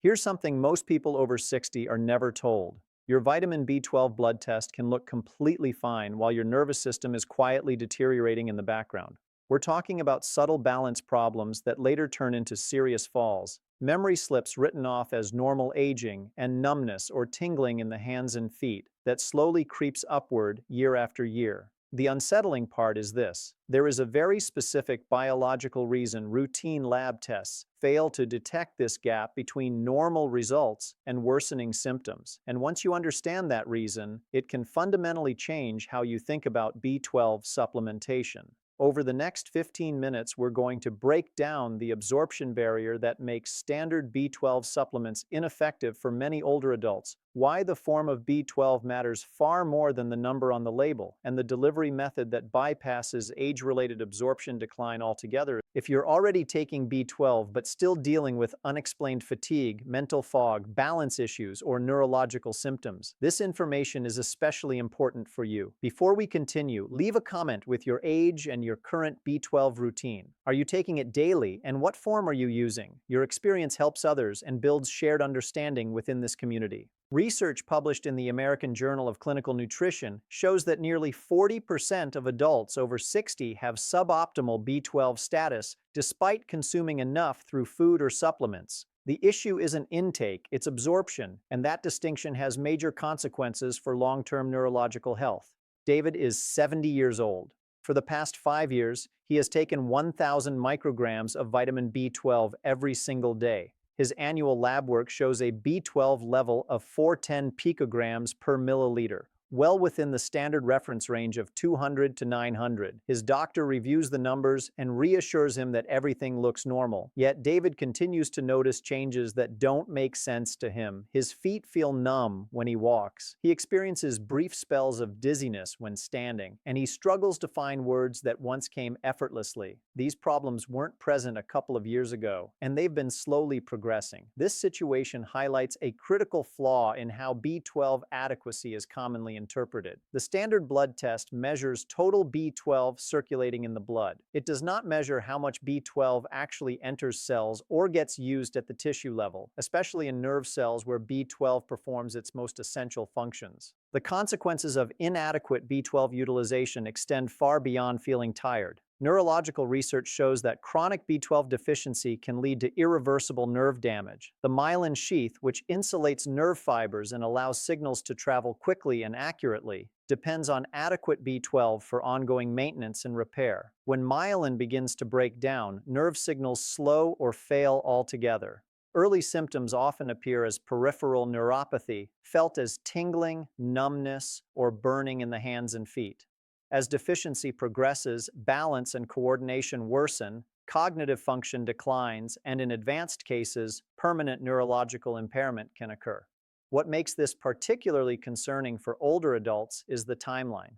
Here's something most people over 60 are never told. Your vitamin B12 blood test can look completely fine while your nervous system is quietly deteriorating in the background. We're talking about subtle balance problems that later turn into serious falls, memory slips written off as normal aging, and numbness or tingling in the hands and feet that slowly creeps upward year after year. The unsettling part is this: there is a very specific biological reason routine lab tests fail to detect this gap between normal results and worsening symptoms. And once you understand that reason, it can fundamentally change how you think about B12 supplementation. Over the next 15 minutes, we're going to break down the absorption barrier that makes standard B12 supplements ineffective for many older adults, why the form of B12 matters far more than the number on the label, and the delivery method that bypasses age-related absorption decline altogether. If you're already taking B12 but still dealing with unexplained fatigue, mental fog, balance issues, or neurological symptoms, this information is especially important for you. Before we continue, leave a comment with your age and your current B12 routine. Are you taking it daily, and what form are you using? Your experience helps others and builds shared understanding within this community. Research published in the American Journal of Clinical Nutrition shows that nearly 40% of adults over 60 have suboptimal B12 status despite consuming enough through food or supplements. The issue isn't intake, it's absorption, and that distinction has major consequences for long-term neurological health. David is 70 years old. For the past 5 years, he has taken 1,000 micrograms of vitamin B12 every single day. His annual lab work shows a B12 level of 410 picograms per milliliter, well within the standard reference range of 200 to 900. His doctor reviews the numbers and reassures him that everything looks normal. Yet David continues to notice changes that don't make sense to him. His feet feel numb when he walks. He experiences brief spells of dizziness when standing, and he struggles to find words that once came effortlessly. These problems weren't present a couple of years ago, and they've been slowly progressing. This situation highlights a critical flaw in how B12 adequacy is commonly interpreted. The standard blood test measures total B12 circulating in the blood. It does not measure how much B12 actually enters cells or gets used at the tissue level, especially in nerve cells where B12 performs its most essential functions. The consequences of inadequate B12 utilization extend far beyond feeling tired. Neurological research shows that chronic B12 deficiency can lead to irreversible nerve damage. The myelin sheath, which insulates nerve fibers and allows signals to travel quickly and accurately, depends on adequate B12 for ongoing maintenance and repair. When myelin begins to break down, nerve signals slow or fail altogether. Early symptoms often appear as peripheral neuropathy, felt as tingling, numbness, or burning in the hands and feet. As deficiency progresses, balance and coordination worsen, cognitive function declines, and in advanced cases, permanent neurological impairment can occur. What makes this particularly concerning for older adults is the timeline.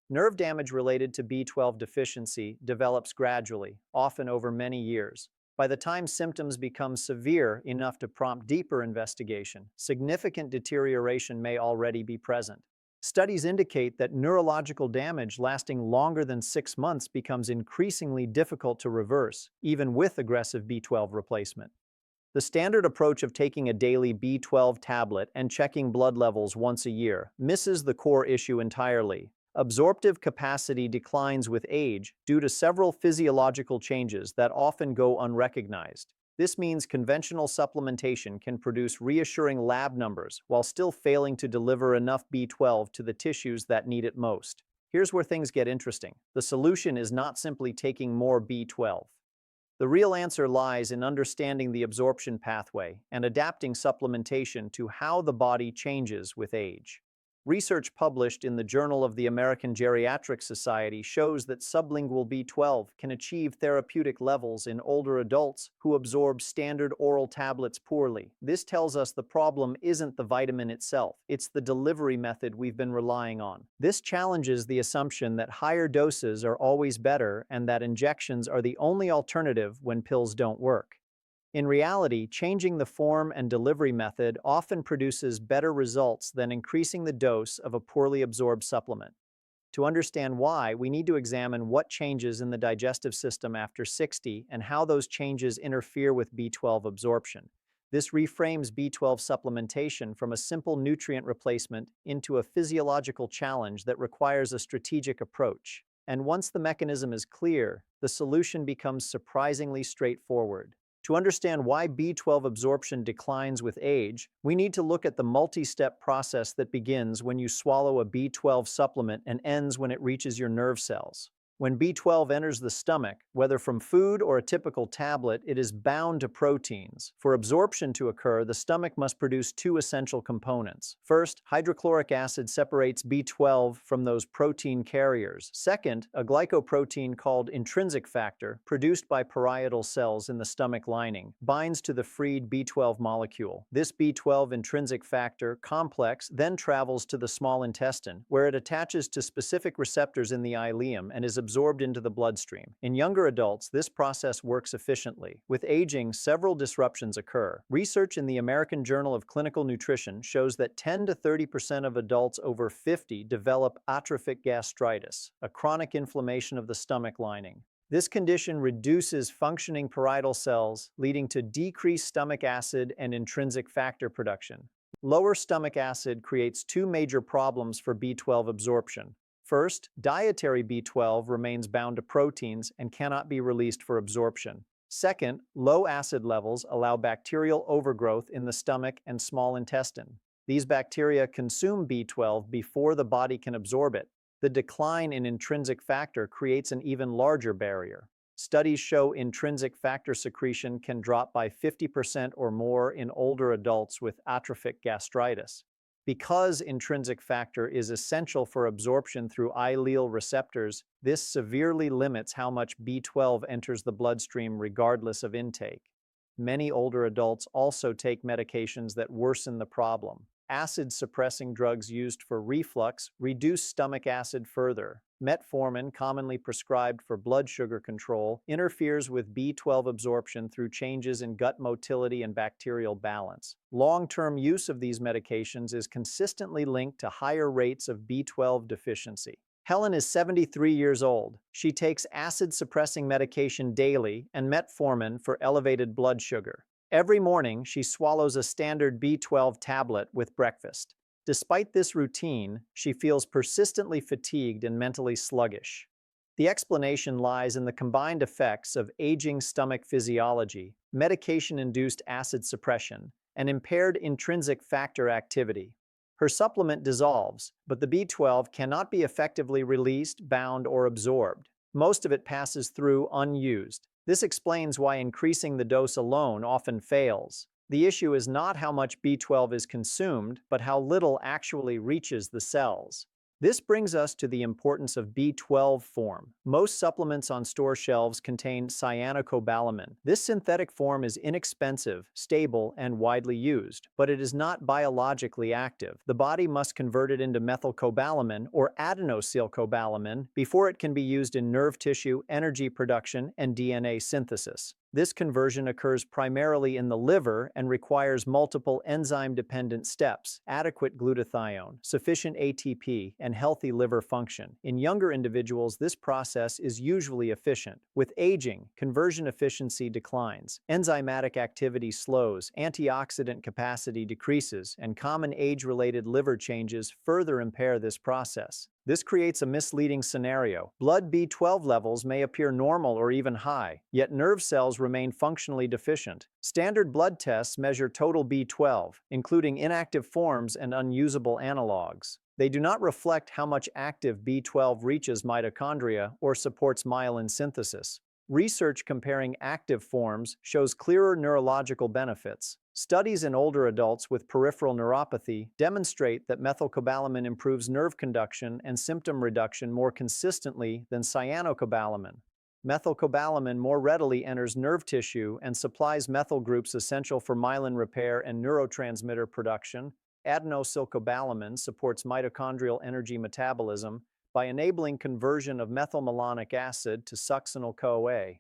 Nerve damage related to B12 deficiency develops gradually, often over many years. By the time symptoms become severe enough to prompt deeper investigation, significant deterioration may already be present. Studies indicate that neurological damage lasting longer than 6 months becomes increasingly difficult to reverse, even with aggressive B12 replacement. The standard approach of taking a daily B12 tablet and checking blood levels once a year misses the core issue entirely. Absorptive capacity declines with age due to several physiological changes that often go unrecognized. This means conventional supplementation can produce reassuring lab numbers while still failing to deliver enough B12 to the tissues that need it most. Here's where things get interesting. The solution is not simply taking more B12. The real answer lies in understanding the absorption pathway and adapting supplementation to how the body changes with age. Research published in the Journal of the American Geriatric Society shows that sublingual B12 can achieve therapeutic levels in older adults who absorb standard oral tablets poorly. This tells us the problem isn't the vitamin itself, it's the delivery method we've been relying on. This challenges the assumption that higher doses are always better and that injections are the only alternative when pills don't work. In reality, changing the form and delivery method often produces better results than increasing the dose of a poorly absorbed supplement. To understand why, we need to examine what changes in the digestive system after 60 and how those changes interfere with B12 absorption. This reframes B12 supplementation from a simple nutrient replacement into a physiological challenge that requires a strategic approach. And once the mechanism is clear, the solution becomes surprisingly straightforward. To understand why B12 absorption declines with age, we need to look at the multi-step process that begins when you swallow a B12 supplement and ends when it reaches your nerve cells. When B12 enters the stomach, whether from food or a typical tablet, it is bound to proteins. For absorption to occur, the stomach must produce two essential components. First, hydrochloric acid separates B12 from those protein carriers. Second, a glycoprotein called intrinsic factor, produced by parietal cells in the stomach lining, binds to the freed B12 molecule. This B12 intrinsic factor complex then travels to the small intestine, where it attaches to specific receptors in the ileum and is absorbed into the bloodstream. In younger adults, this process works efficiently. With aging, several disruptions occur. Research in the American Journal of Clinical Nutrition shows that 10 to 30% of adults over 50 develop atrophic gastritis, a chronic inflammation of the stomach lining. This condition reduces functioning parietal cells, leading to decreased stomach acid and intrinsic factor production. Lower stomach acid creates two major problems for B12 absorption. First, dietary B12 remains bound to proteins and cannot be released for absorption. Second, low acid levels allow bacterial overgrowth in the stomach and small intestine. These bacteria consume B12 before the body can absorb it. The decline in intrinsic factor creates an even larger barrier. Studies show intrinsic factor secretion can drop by 50% or more in older adults with atrophic gastritis. Because intrinsic factor is essential for absorption through ileal receptors, this severely limits how much B12 enters the bloodstream regardless of intake. Many older adults also take medications that worsen the problem. Acid-suppressing drugs used for reflux reduce stomach acid further. Metformin, commonly prescribed for blood sugar control, interferes with B12 absorption through changes in gut motility and bacterial balance. Long-term use of these medications is consistently linked to higher rates of B12 deficiency. Helen is 73 years old. She takes acid-suppressing medication daily and metformin for elevated blood sugar. Every morning, she swallows a standard B12 tablet with breakfast. Despite this routine, she feels persistently fatigued and mentally sluggish. The explanation lies in the combined effects of aging stomach physiology, medication-induced acid suppression, and impaired intrinsic factor activity. Her supplement dissolves, but the B12 cannot be effectively released, bound, or absorbed. Most of it passes through unused. This explains why increasing the dose alone often fails. The issue is not how much B12 is consumed, but how little actually reaches the cells. This brings us to the importance of B12 form. Most supplements on store shelves contain cyanocobalamin. This synthetic form is inexpensive, stable, and widely used, but it is not biologically active. The body must convert it into methylcobalamin or adenosylcobalamin before it can be used in nerve tissue, energy production, and DNA synthesis. This conversion occurs primarily in the liver and requires multiple enzyme-dependent steps, adequate glutathione, sufficient ATP, and healthy liver function. In younger individuals, this process is usually efficient. With aging, conversion efficiency declines, enzymatic activity slows, antioxidant capacity decreases, and common age-related liver changes further impair this process. This creates a misleading scenario. Blood B12 levels may appear normal or even high, yet nerve cells remain functionally deficient. Standard blood tests measure total B12, including inactive forms and unusable analogs. They do not reflect how much active B12 reaches mitochondria or supports myelin synthesis. Research comparing active forms shows clearer neurological benefits. Studies in older adults with peripheral neuropathy demonstrate that methylcobalamin improves nerve conduction and symptom reduction more consistently than cyanocobalamin. Methylcobalamin more readily enters nerve tissue and supplies methyl groups essential for myelin repair and neurotransmitter production. Adenosylcobalamin supports mitochondrial energy metabolism by enabling conversion of methylmalonic acid to succinyl-CoA.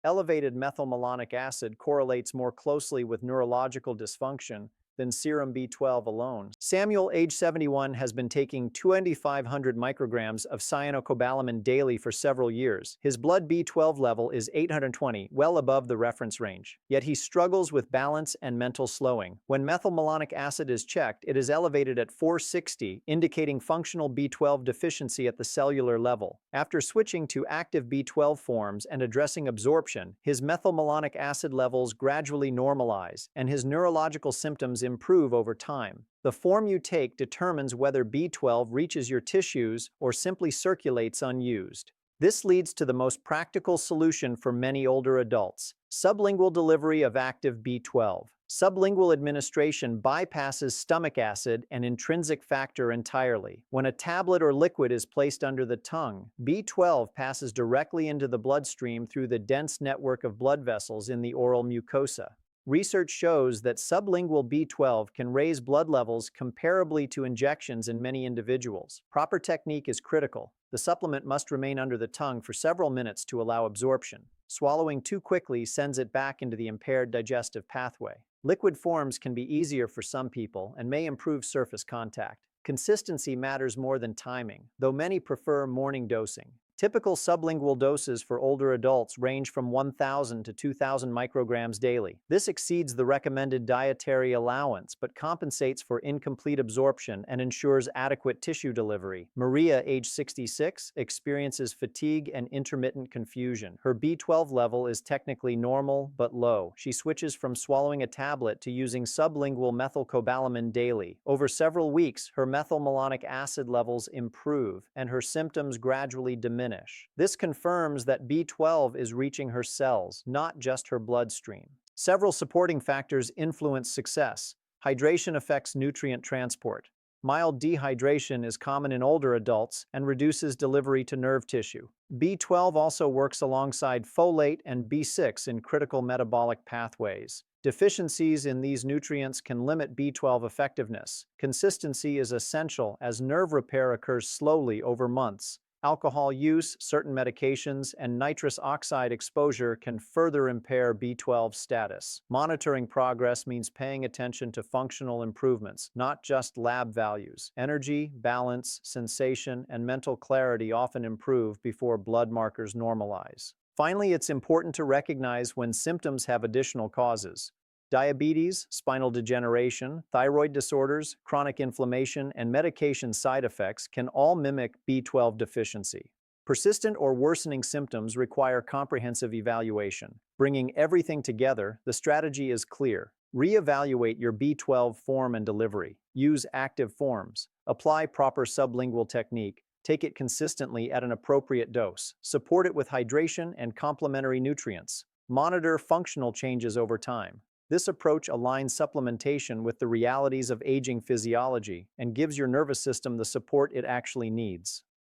Elevated methylmalonic acid correlates more closely with neurological dysfunction than serum B12 alone. Samuel, age 71, has been taking 2,500 micrograms of cyanocobalamin daily for several years. His blood B12 level is 820, well above the reference range. Yet he struggles with balance and mental slowing. When methylmalonic acid is checked, it is elevated at 460, indicating functional B12 deficiency at the cellular level. After switching to active B12 forms and addressing absorption, his methylmalonic acid levels gradually normalize, and his neurological symptoms improve over time. The form you take determines whether B12 reaches your tissues or simply circulates unused. This leads to the most practical solution for many older adults: sublingual delivery of active B12. Sublingual administration bypasses stomach acid and intrinsic factor entirely. When a tablet or liquid is placed under the tongue, B12 passes directly into the bloodstream through the dense network of blood vessels in the oral mucosa. Research shows that sublingual B12 can raise blood levels comparably to injections in many individuals. Proper technique is critical. The supplement must remain under the tongue for several minutes to allow absorption. Swallowing too quickly sends it back into the impaired digestive pathway. Liquid forms can be easier for some people and may improve surface contact. Consistency matters more than timing, though many prefer morning dosing. Typical sublingual doses for older adults range from 1,000 to 2,000 micrograms daily. This exceeds the recommended dietary allowance but compensates for incomplete absorption and ensures adequate tissue delivery. Maria, age 66, experiences fatigue and intermittent confusion. Her B12 level is technically normal but low. She switches from swallowing a tablet to using sublingual methylcobalamin daily. Over several weeks, her methylmalonic acid levels improve and her symptoms gradually diminish. This confirms that B12 is reaching her cells, not just her bloodstream. Several supporting factors influence success. Hydration affects nutrient transport. Mild dehydration is common in older adults and reduces delivery to nerve tissue. B12 also works alongside folate and B6 in critical metabolic pathways. Deficiencies in these nutrients can limit B12 effectiveness. Consistency is essential as nerve repair occurs slowly over months. Alcohol use, certain medications, and nitrous oxide exposure can further impair B12 status. Monitoring progress means paying attention to functional improvements, not just lab values. Energy, balance, sensation, and mental clarity often improve before blood markers normalize. Finally, it's important to recognize when symptoms have additional causes. Diabetes, spinal degeneration, thyroid disorders, chronic inflammation, and medication side effects can all mimic B12 deficiency. Persistent or worsening symptoms require comprehensive evaluation. Bringing everything together, the strategy is clear. Reevaluate your B12 form and delivery. Use active forms. Apply proper sublingual technique. Take it consistently at an appropriate dose. Support it with hydration and complementary nutrients. Monitor functional changes over time. This approach aligns supplementation with the realities of aging physiology and gives your nervous system the support it actually needs.